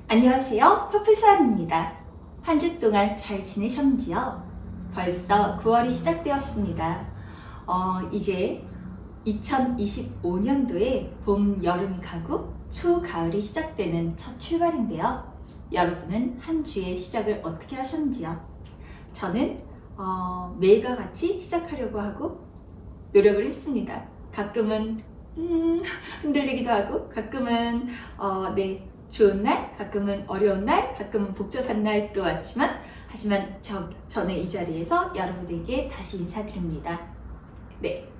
안녕하세요. 퍼플사입니다. 한 주 동안 잘 지내셨는지요? 벌써 9월이 시작되었습니다. 이제 2025년도에 봄, 여름이 가고 초가을이 시작되는 첫 출발인데요. 여러분은 한 주의 시작을 어떻게 하셨는지요? 저는 매일과 같이 시작하려고 하고 노력을 했습니다. 가끔은 흔들리기도 하고 가끔은 좋은 날, 가끔은 어려운 날, 가끔은 복잡한 날도 왔지만 하지만 저는 이 자리에서 여러분에게 다시 인사드립니다. 네.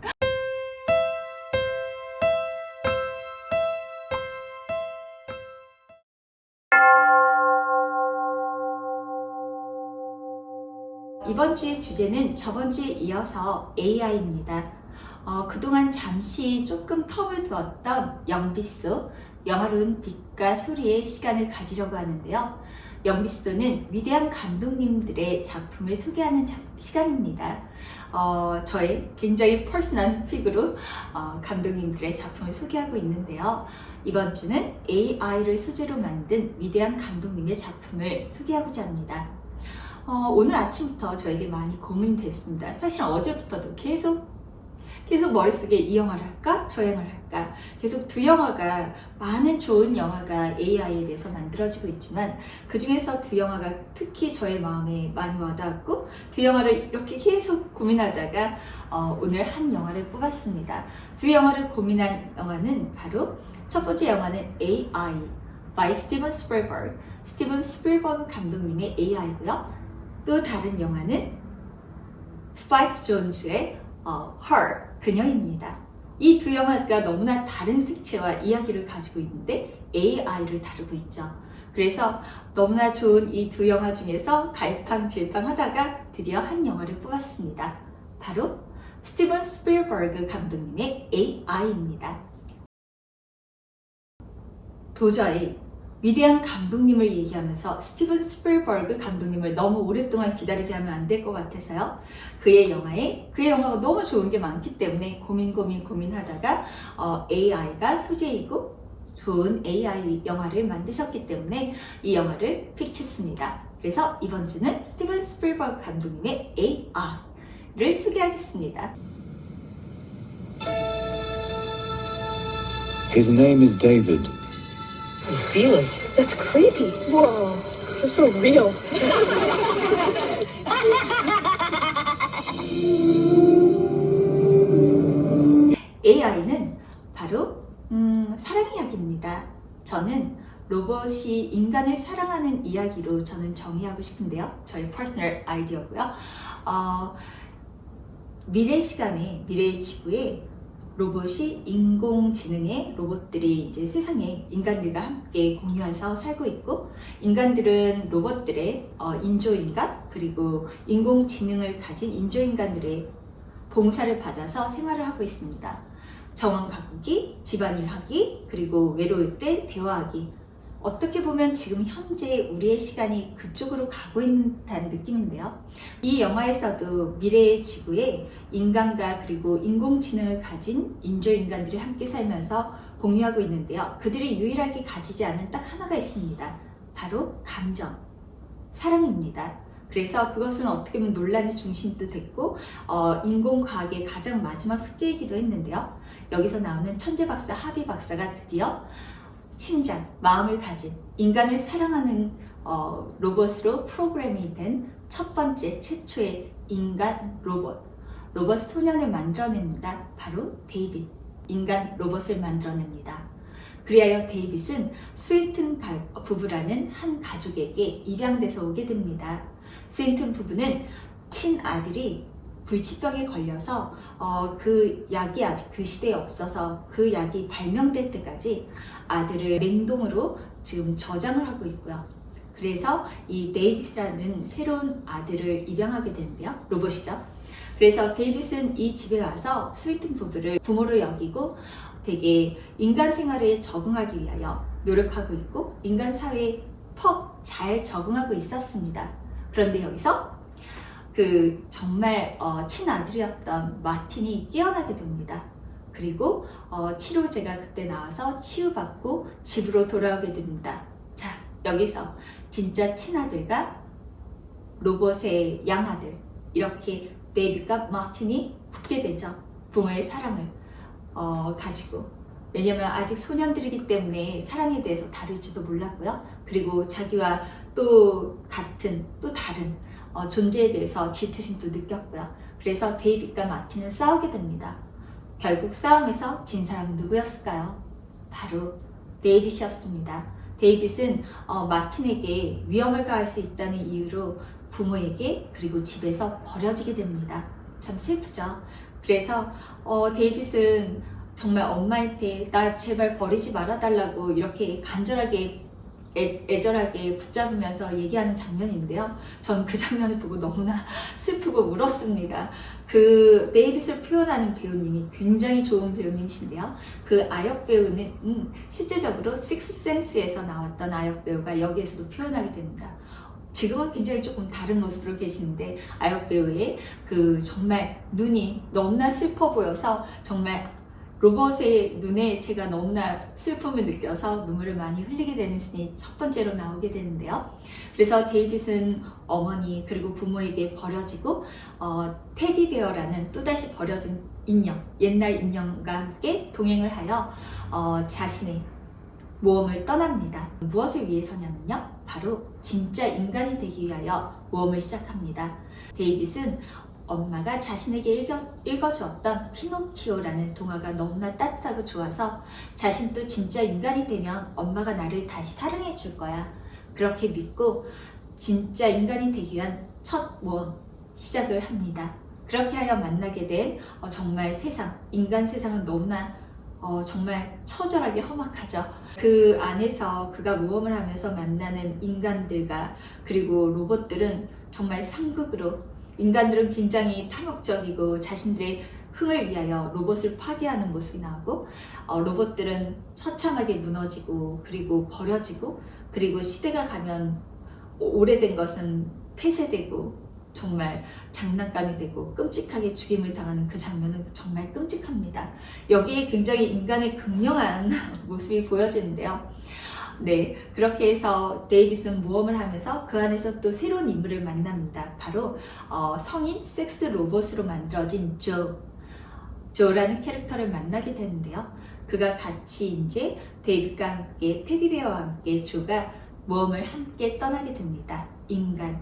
이번 주의 주제는 저번 주에 이어서 AI입니다. 그동안 잠시 조금 텀을 두었던 영비소, 영화로운 빛과 소리의 시간을 가지려고 하는데요. 영비소는 위대한 감독님들의 작품을 소개하는 시간입니다. 저의 굉장히 퍼스널한 픽으로 감독님들의 작품을 소개하고 있는데요. 이번 주는 AI를 소재로 만든 위대한 감독님의 작품을 소개하고자 합니다. 오늘 아침부터 저에게 많이 고민됐습니다. 사실 어제부터도 계속 머릿속에 이 영화를 할까? 저 영화를 할까? 계속 두 영화가, 많은 좋은 영화가 AI에 대해서 만들어지고 있지만 그 중에서 두 영화가 특히 저의 마음에 많이 와닿았고 두 영화를 이렇게 계속 고민하다가 오늘 한 영화를 뽑았습니다. 두 영화를 고민한 영화는 바로 첫 번째 영화는 AI by 스티븐 스필버그, 스티븐 스필버그 감독님의 AI고요. 또 다른 영화는 스파이크 존스의 Her, 그녀입니다. 이 두 영화가 너무나 다른 색채와 이야기를 가지고 있는데 AI를 다루고 있죠. 그래서 너무나 좋은 이 두 영화 중에서 갈팡질팡 하다가 드디어 한 영화를 뽑았습니다. 바로 스티븐 스필버그 감독님의 AI입니다. 도저히 위대한 감독님을 얘기하면서 스티븐 스필버그 감독님을 너무 오랫동안 기다리게 하면 안 될 것 같아서요. 그의 영화가 너무 좋은 게 많기 때문에 고민하다가 AI가 소재이고 좋은 AI 영화를 만드셨기 때문에 이 영화를 픽했습니다. 그래서 이번 주는 스티븐 스필버그 감독님의 AI를 소개하겠습니다. His name is David. You feel it? That's creepy. Whoa, you're so real. AI는 바로 사랑 이야기입니다. 저는 로봇이 인간을 사랑하는 이야기로 저는 정의하고 싶은데요. 저의 퍼스널 아이디어고요. 미래 시간에, 미래의 지구에 로봇이 인공지능의 로봇들이 이제 세상에 인간들과 함께 공유해서 살고 있고 인간들은 로봇들의 인조인간 그리고 인공지능을 가진 인조인간들의 봉사를 받아서 생활을 하고 있습니다. 정원 가꾸기, 집안일 하기, 그리고 외로울 때 대화하기. 어떻게 보면 지금 현재 우리의 시간이 그쪽으로 가고 있는 듯한 느낌인데요. 이 영화에서도 미래의 지구에 인간과 그리고 인공지능을 가진 인조인간들이 함께 살면서 공유하고 있는데요. 그들이 유일하게 가지지 않은 딱 하나가 있습니다. 바로 감정, 사랑입니다. 그래서 그것은 어떻게 보면 논란의 중심도 됐고 인공과학의 가장 마지막 숙제이기도 했는데요. 여기서 나오는 천재 박사 하비 박사가 드디어 심장, 마음을 가진 인간을 사랑하는 로봇으로 프로그래밍이 된 첫 번째 최초의 인간 로봇 소년을 만들어냅니다. 바로 데이빗, 인간 로봇을 만들어냅니다. 그리하여 데이빗은 스윈튼 부부라는 한 가족에게 입양돼서 오게 됩니다. 스윈튼 부부는 친아들이 불치병에 걸려서 그 약이 아직 그 시대에 없어서 그 약이 발명될 때까지 아들을 냉동으로 지금 저장을 하고 있고요. 그래서 이 데이빗이라는 새로운 아들을 입양하게 되는데요. 로봇이죠. 그래서 데이빗은 이 집에 와서 스위튼 부부를 부모로 여기고 되게 인간 생활에 적응하기 위하여 노력하고 있고 인간 사회에 퍽 잘 적응하고 있었습니다. 그런데 여기서 정말 친아들이었던 마틴이 깨어나게 됩니다. 그리고 치료제가 그때 나와서 치유받고 집으로 돌아오게 됩니다. 자, 여기서 진짜 친아들과 로봇의 양아들 이렇게 데이빗과 마틴이 붙게 되죠. 부모의 사랑을 가지고. 왜냐면 아직 소년들이기 때문에 사랑에 대해서 다룰지도 몰랐고요. 그리고 자기와 또 같은 또 다른 존재에 대해서 질투심도 느꼈고요. 그래서 데이빗과 마틴은 싸우게 됩니다. 결국 싸움에서 진 사람은 누구였을까요? 바로 데이빗이었습니다. 데이빗은 마틴에게 위험을 가할 수 있다는 이유로 부모에게 그리고 집에서 버려지게 됩니다. 참 슬프죠. 그래서 데이빗은 정말 엄마한테 나 제발 버리지 말아달라고 이렇게 간절하게 애절하게 붙잡으면서 얘기하는 장면인데요. 전 그 장면을 보고 너무나 슬프고 울었습니다. 그 데이빗을 표현하는 배우님이 굉장히 좋은 배우님이신데요. 그 아역 배우는 실제적으로 식스센스에서 나왔던 아역 배우가 여기에서도 표현하게 됩니다. 지금은 굉장히 조금 다른 모습으로 계시는데 아역 배우의 그 정말 눈이 너무나 슬퍼 보여서 정말 로봇의 눈에 제가 너무나 슬픔을 느껴서 눈물을 많이 흘리게 되는 씬이 첫 번째로 나오게 되는데요. 그래서 데이빗은 어머니 그리고 부모에게 버려지고 테디베어라는 또다시 버려진 인형, 옛날 인형과 함께 동행을 하여 자신의 모험을 떠납니다. 무엇을 위해서냐면요. 바로 진짜 인간이 되기 위하여 모험을 시작합니다. 데이빗은 엄마가 자신에게 읽어주었던 피노키오라는 동화가 너무나 따뜻하고 좋아서 자신도 진짜 인간이 되면 엄마가 나를 다시 사랑해 줄 거야. 그렇게 믿고 진짜 인간이 되기 위한 첫 모험 시작을 합니다. 그렇게 하여 만나게 된 정말 인간 세상은 너무나 정말 처절하게 험악하죠. 그 안에서 그가 모험을 하면서 만나는 인간들과 그리고 로봇들은 정말 상극으로 인간들은 굉장히 탐욕적이고 자신들의 흥을 위하여 로봇을 파괴하는 모습이 나오고 로봇들은 처참하게 무너지고 그리고 버려지고 그리고 시대가 가면 오래된 것은 폐쇄되고 정말 장난감이 되고 끔찍하게 죽임을 당하는 그 장면은 정말 끔찍합니다. 여기에 굉장히 인간의 극명한 모습이 보여지는데요. 네, 그렇게 해서 데이빗은 모험을 하면서 그 안에서 또 새로운 인물을 만납니다. 바로 성인 섹스 로봇으로 만들어진 조라는 캐릭터를 만나게 되는데요. 그가 같이 이제 데이빗과 함께 테디베어와 함께 조가 모험을 함께 떠나게 됩니다.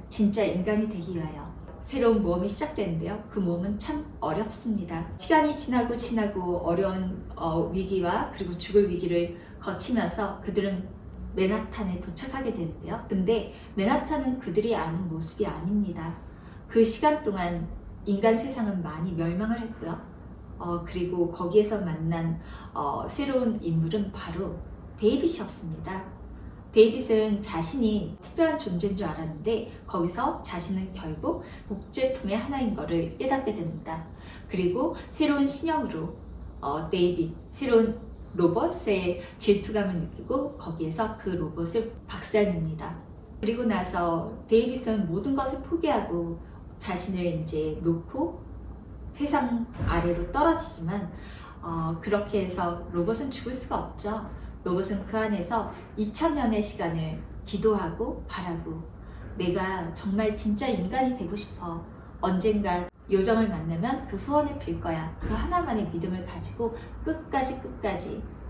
진짜 인간이 되기 위하여 새로운 모험이 시작되는데요. 그 모험은 참 어렵습니다. 시간이 지나고 어려운 위기와 그리고 죽을 위기를 거치면서 그들은 맨하탄에 도착하게 되는데요. 근데 맨하탄은 그들이 아는 모습이 아닙니다. 그 시간 동안 인간 세상은 많이 멸망을 했고요. 그리고 거기에서 만난 새로운 인물은 바로 데이빗이었습니다. 데이빗은 자신이 특별한 존재인 줄 알았는데 거기서 자신은 결국 복제품의 하나인 것을 깨닫게 됩니다. 그리고 새로운 신형으로 새로운 로봇의 질투감을 느끼고 거기에서 그 로봇을 박살냅니다. 그리고 나서 데이빗은 모든 것을 포기하고 자신을 이제 놓고 세상 아래로 떨어지지만 그렇게 해서 로봇은 죽을 수가 없죠. 로봇은 그 안에서 2000년의 시간을 기도하고 바라고 내가 정말 진짜 인간이 되고 싶어. 언젠가 요정을 만나면 그 소원을 빌 거야. 그 하나만의 믿음을 가지고 끝까지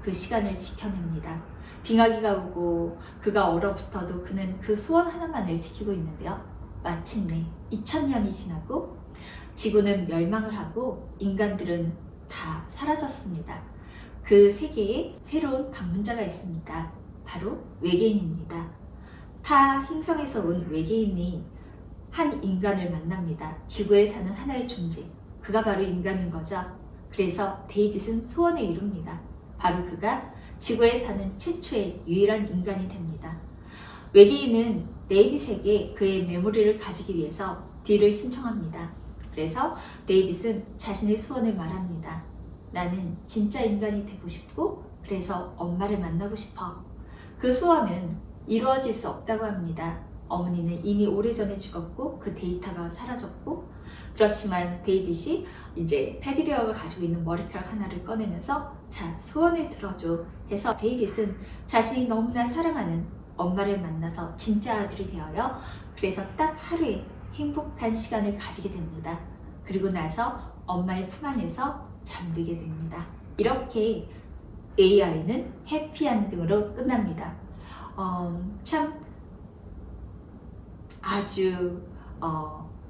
그 시간을 지켜냅니다. 빙하기가 오고 그가 얼어붙어도 그는 그 소원 하나만을 지키고 있는데요. 마침내 2000년이 지나고 지구는 멸망을 하고 인간들은 다 사라졌습니다. 그 세계에 새로운 방문자가 있습니다. 바로 외계인입니다. 타 행성에서 온 외계인이 한 인간을 만납니다. 지구에 사는 하나의 존재. 그가 바로 인간인 거죠. 그래서 데이빗은 소원을 이룹니다. 바로 그가 지구에 사는 최초의 유일한 인간이 됩니다. 외계인은 데이빗에게 그의 메모리를 가지기 위해서 딜을 신청합니다. 그래서 데이빗은 자신의 소원을 말합니다. 나는 진짜 인간이 되고 싶고 그래서 엄마를 만나고 싶어. 그 소원은 이루어질 수 없다고 합니다. 어머니는 이미 오래전에 죽었고 그 데이터가 사라졌고 그렇지만 데이빗이 이제 테디베어가 가지고 있는 머리카락 하나를 꺼내면서 자 소원을 들어줘 해서 데이빗은 자신이 너무나 사랑하는 엄마를 만나서 진짜 아들이 되어요. 그래서 딱 하루에 행복한 시간을 가지게 됩니다. 그리고 나서 엄마의 품 안에서 잠들게 됩니다. 이렇게 AI는 해피엔딩으로 끝납니다. 참 아주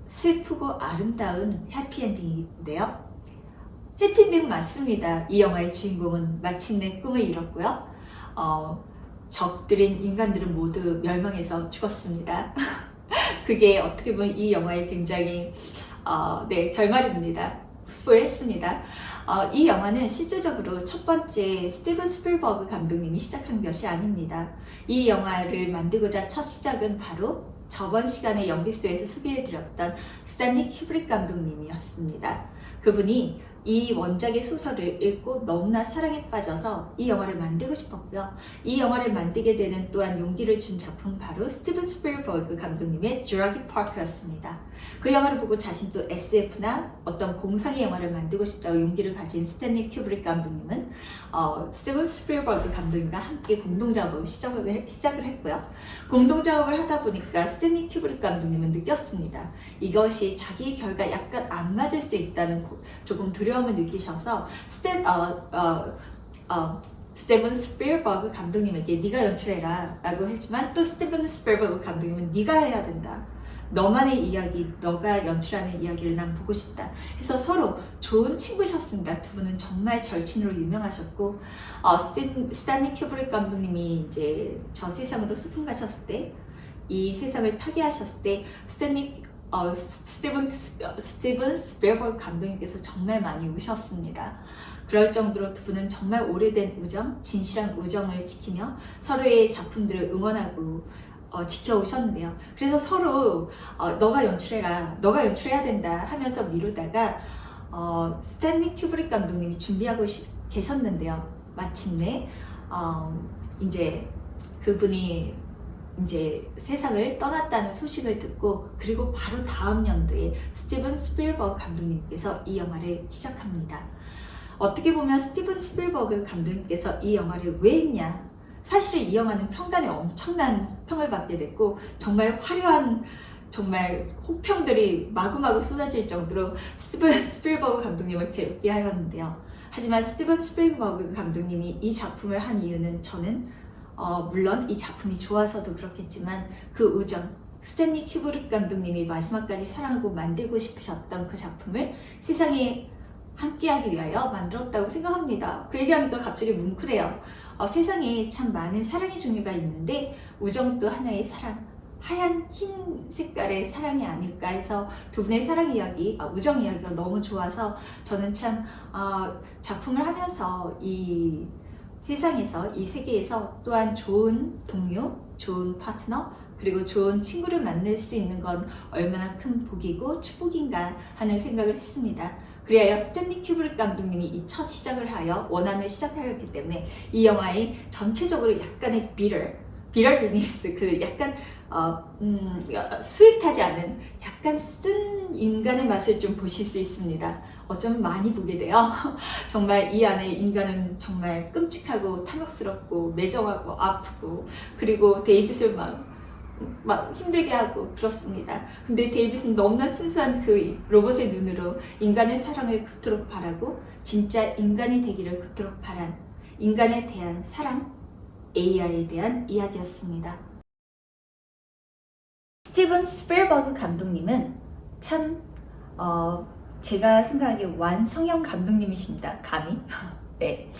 슬프고 아름다운 해피엔딩인데요. 해피엔딩 맞습니다. 이 영화의 주인공은 마침내 꿈을 이뤘고요. 적들인 인간들은 모두 멸망해서 죽었습니다. 그게 어떻게 보면 이 영화의 굉장히 결말입니다. 스포일했습니다. 이 영화는 실질적으로 첫 번째 스티븐 스필버그 감독님이 시작한 것이 아닙니다. 이 영화를 만들고자 첫 시작은 바로 저번 시간에 연비소에서 소개해드렸던 스탠리 큐브릭 감독님이었습니다. 그분이 이 원작의 소설을 읽고 너무나 사랑에 빠져서 이 영화를 만들고 싶었고요. 이 영화를 만들게 되는 또한 용기를 준 작품 바로 스티븐 스필버그 감독님의 주라기 파크였습니다. 그 영화를 보고 자신도 SF나 어떤 공상의 영화를 만들고 싶다고 용기를 가진 스탠리 큐브릭 감독님은 스티븐 스필버그 감독님과 함께 공동작업을 시작을 했고요. 공동작업을 하다 보니까 스탠리 큐브릭 감독님은 느꼈습니다. 이것이 자기 결과 약간 안 맞을 수 있다는 조금 두려움을 느끼셔서 스티븐 스필버그 감독님에게 네가 연출해라 라고 했지만 또 스티븐 스필버그 감독님은 네가 해야 된다. 너만의 이야기, 너가 연출하는 이야기를 난 보고 싶다. 해서 서로 좋은 친구셨습니다. 두 분은 정말 절친으로 유명하셨고 스탠리 큐브릭 감독님이 이제 저 세상으로 소풍 가셨을 때, 이 세상을 타계하셨을 때 스티븐 스필버그 감독님께서 정말 많이 우셨습니다. 그럴 정도로 두 분은 정말 오래된 우정, 진실한 우정을 지키며 서로의 작품들을 응원하고 지켜오셨는데요. 그래서 서로 너가 연출해라, 너가 연출해야 된다 하면서 미루다가 스탠리 큐브릭 감독님이 준비하고 계셨는데요. 마침내 이제 그분이 이제 세상을 떠났다는 소식을 듣고, 그리고 바로 다음 연도에 스티븐 스필버그 감독님께서 이 영화를 시작합니다. 어떻게 보면 스티븐 스필버그 감독님께서 이 영화를 왜 했냐? 사실은 이 영화는 평단에 엄청난 평을 받게 됐고 정말 화려한 정말 호평들이 마구마구 쏟아질 정도로 스티븐 스필버그 감독님을 괴롭게 하였는데요. 하지만 스티븐 스필버그 감독님이 이 작품을 한 이유는 저는 물론 이 작품이 좋아서도 그렇겠지만 그 우정, 스탠리 큐브릭 감독님이 마지막까지 사랑하고 만들고 싶으셨던 그 작품을 세상에 함께하기 위하여 만들었다고 생각합니다. 그 얘기하니까 갑자기 뭉클해요. 세상에 참 많은 사랑의 종류가 있는데 우정도 하나의 사랑, 하얀 흰 색깔의 사랑이 아닐까 해서 두 분의 사랑 이야기, 우정 이야기가 너무 좋아서 저는 참 작품을 하면서 이 세상에서, 이 세계에서 또한 좋은 동료, 좋은 파트너, 그리고 좋은 친구를 만날 수 있는 건 얼마나 큰 복이고 축복인가 하는 생각을 했습니다. 그리하여 스탠리 큐브릭 감독님이 이 첫 시작을 하여 원안을 시작하였기 때문에 이 영화의 전체적으로 약간의 비럴리니스, 그 약간 스윗하지 않은 약간 쓴 인간의 맛을 좀 보실 수 있습니다. 어쩌면 많이 보게 돼요. 정말 이 안에 인간은 정말 끔찍하고 탐욕스럽고 매정하고 아프고, 그리고 데이빗을 막 힘들게 하고 그렇습니다. 근데 데이빗은 너무나 순수한 그 로봇의 눈으로 인간의 사랑을 그토록 바라고 진짜 인간이 되기를 그토록 바란 인간에 대한 사랑, AI에 대한 이야기였습니다. 스티븐 스필버그 감독님은 참 제가 생각하기에 완성형 감독님이십니다. 감히. 네.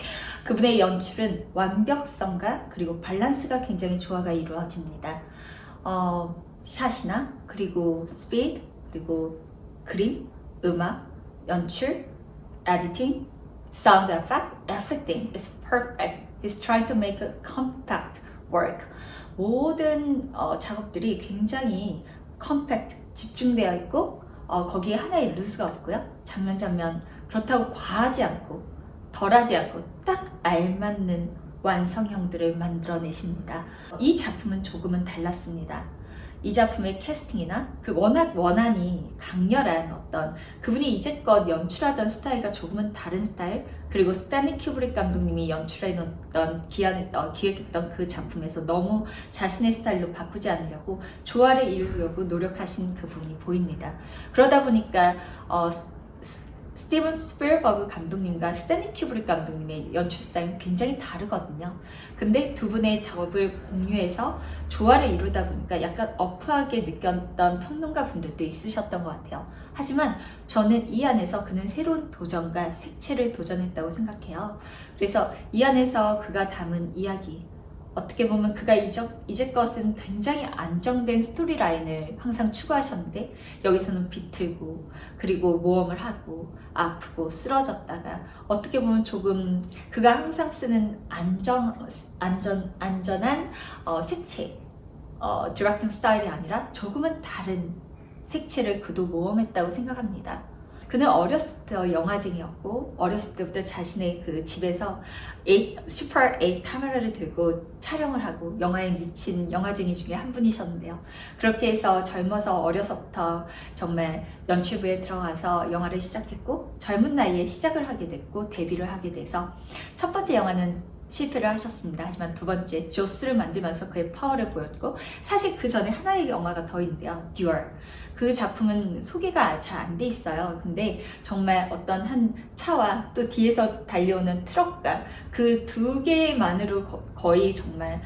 그분의 연출은 완벽성과 그리고 밸런스가 굉장히 조화가 이루어집니다. 샷이나 그리고 스피드, 그리고 그림, 음악, 연출, 에디팅, sound effect, everything is perfect. He's trying to make a compact work. 모든 작업들이 굉장히 컴팩트, 집중되어 있고 거기에 하나의 루즈가 없고요. 장면 그렇다고 과하지 않고 덜하지 않고 딱 알맞는 완성형들을 만들어내십니다. 이 작품은 조금은 달랐습니다. 이 작품의 캐스팅이나 그 워낙 원한이 강렬한 어떤 그분이 이제껏 연출하던 스타일과 조금은 다른 스타일, 그리고 스탠리 큐브릭 감독님이 연출해놓던 기획했던 그 작품에서 너무 자신의 스타일로 바꾸지 않으려고 조화를 이루려고 노력하신 그 부분이 보입니다. 그러다 보니까 스티븐 스필버그 감독님과 스탠리 큐브릭 감독님의 연출 스타일은 굉장히 다르거든요. 근데 두 분의 작업을 공유해서 조화를 이루다 보니까 약간 어프하게 느꼈던 평론가 분들도 있으셨던 것 같아요. 하지만 저는 이 안에서 그는 새로운 도전과 색채를 도전했다고 생각해요. 그래서 이 안에서 그가 담은 이야기, 어떻게 보면 그가 이제껏은 굉장히 안정된 스토리라인을 항상 추구하셨는데 여기서는 비틀고 그리고 모험을 하고 아프고 쓰러졌다가 어떻게 보면 조금 그가 항상 쓰는 안전한 색채 디렉팅 스타일이 아니라 조금은 다른 색채를 그도 모험했다고 생각합니다. 그는 어렸을 때부터 영화쟁이였고 어렸을 때부터 자신의 그 집에서 슈퍼 8 카메라를 들고 촬영을 하고 영화에 미친 영화쟁이 중에 한 분이셨는데요. 그렇게 해서 젊어서 어려서부터 정말 연출부에 들어가서 영화를 시작했고 젊은 나이에 시작을 하게 됐고 데뷔를 하게 돼서 첫 번째 영화는 실패를 하셨습니다. 하지만 두 번째 조스를 만들면서 그의 파워를 보였고 사실 그 전에 하나의 영화가 더 있는데요. 듀얼. 그 작품은 소개가 잘 안 돼 있어요. 근데 정말 어떤 한 차와 또 뒤에서 달려오는 트럭과 그 두 개만으로 거의 정말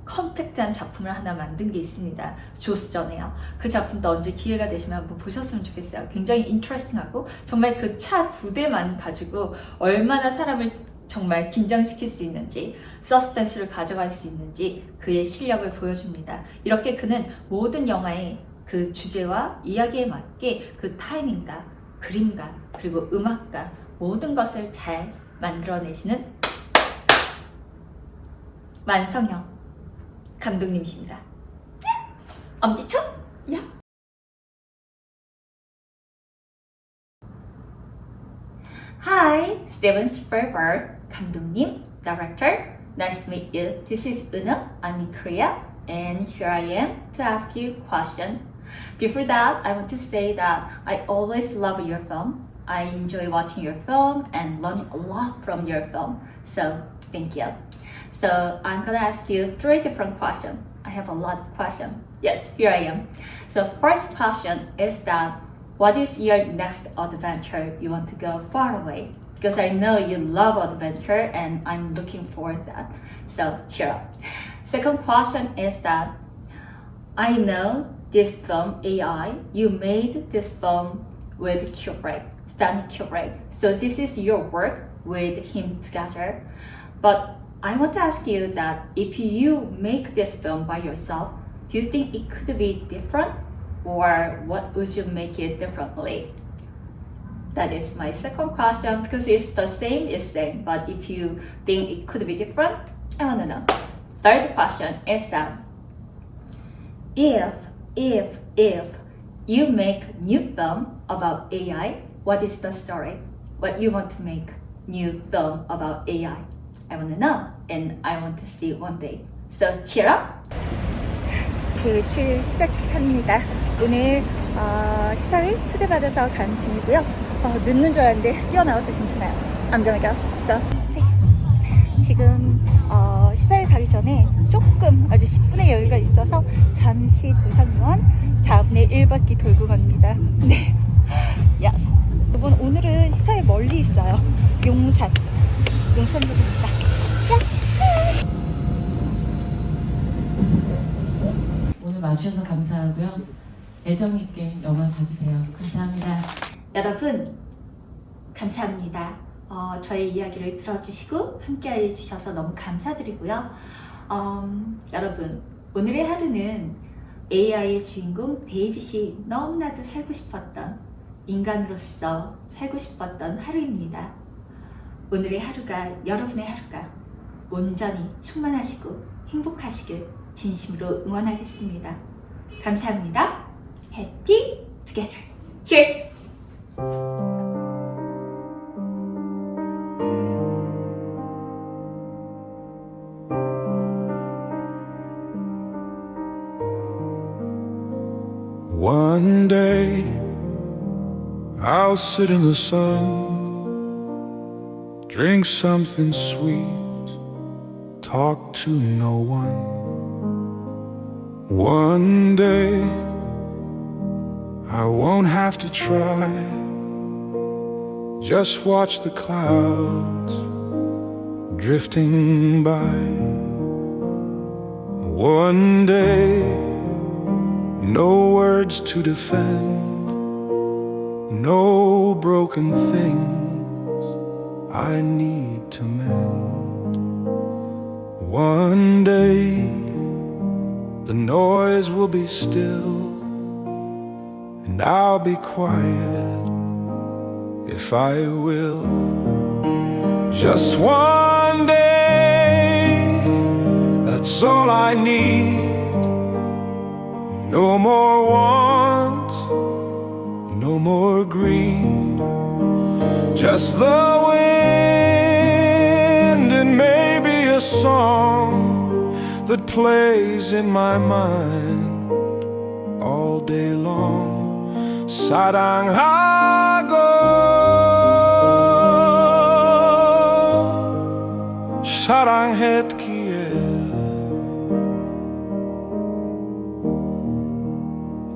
컴팩트한 작품을 하나 만든 게 있습니다. 조스전에요. 그 작품도 언제 기회가 되시면 한번 보셨으면 좋겠어요. 굉장히 인터레스팅하고 정말 그 차 두 대만 가지고 얼마나 사람을 정말 긴장시킬 수 있는지, 서스펜스를 가져갈 수 있는지 그의 실력을 보여줍니다. 이렇게 그는 모든 영화의 그 주제와 이야기에 맞게 그 타이밍과 그림과 그리고 음악과 모든 것을 잘 만들어내시는 만성형 감독님이십니다. 엄지척? 야! Hi, Steven Spielberg, 감독님, director. Nice to meet you. This is Una. I'm in Korea, and here I am to ask you a question. Before that, I want to say that I always love your film. I enjoy watching your film and learning a lot from your film. So, thank you. So, I'm gonna ask you 3 different questions. I have a lot of questions. Yes, here I am. So, first question is that what is your next adventure you want to go far away? Because I know you love adventure and I'm looking forward to that. So cheer up. Second question is that I know this film AI, you made this film with Kubrick, Stanley Kubrick. So this is your work with him together. But I want to ask you that if you make this film by yourself, do you think it could be different? Or what would you make it differently? That is my second question because it's the same, but if you think it could be different, I want to know. Third question is that if you make new film about AI, what is the story? What you want to make new film about AI? I want to know and I want to see one day. So cheer up! 이제 외출 시작합니다. 오늘 시사회 초대받아서 간 중이고요. 늦는 줄 알았는데 뛰어나와서 괜찮아요. I'm gonna go. So, 네. 지금 시사회 가기 전에 조금 아주 10분의 여유가 있어서 잠시 도산원 4분의 1바퀴 돌고 갑니다. 네. Yes. 여러분 오늘은 시사회 멀리 있어요. 용산역입니다. 와주셔서 감사하고요. 애정 있게 영화 봐주세요. 감사합니다. 여러분 감사합니다. 저의 이야기를 들어주시고 함께 해주셔서 너무 감사드리고요. 여러분 오늘의 하루는 AI의 주인공 데이빗이 너무나도 살고 싶었던 인간으로서 살고 싶었던 하루입니다. 오늘의 하루가 여러분의 하루가 온전히 충만하시고 행복하시길 진심으로 응원하겠습니다. 감사합니다. Happy together. Cheers! day I'll sit in the sun, drink something sweet, talk to no one. One day I won't have to try, just watch the clouds drifting by. One day, no words to defend, no broken things I need to mend. One day, the noise will be still, and I'll be quiet if I will. Just one day, that's all I need. No more want, no more greed. Just the wind and maybe a song that plays in my mind all day long. 사랑하고 사랑했기에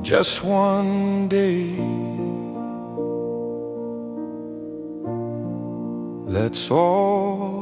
just one day, that's all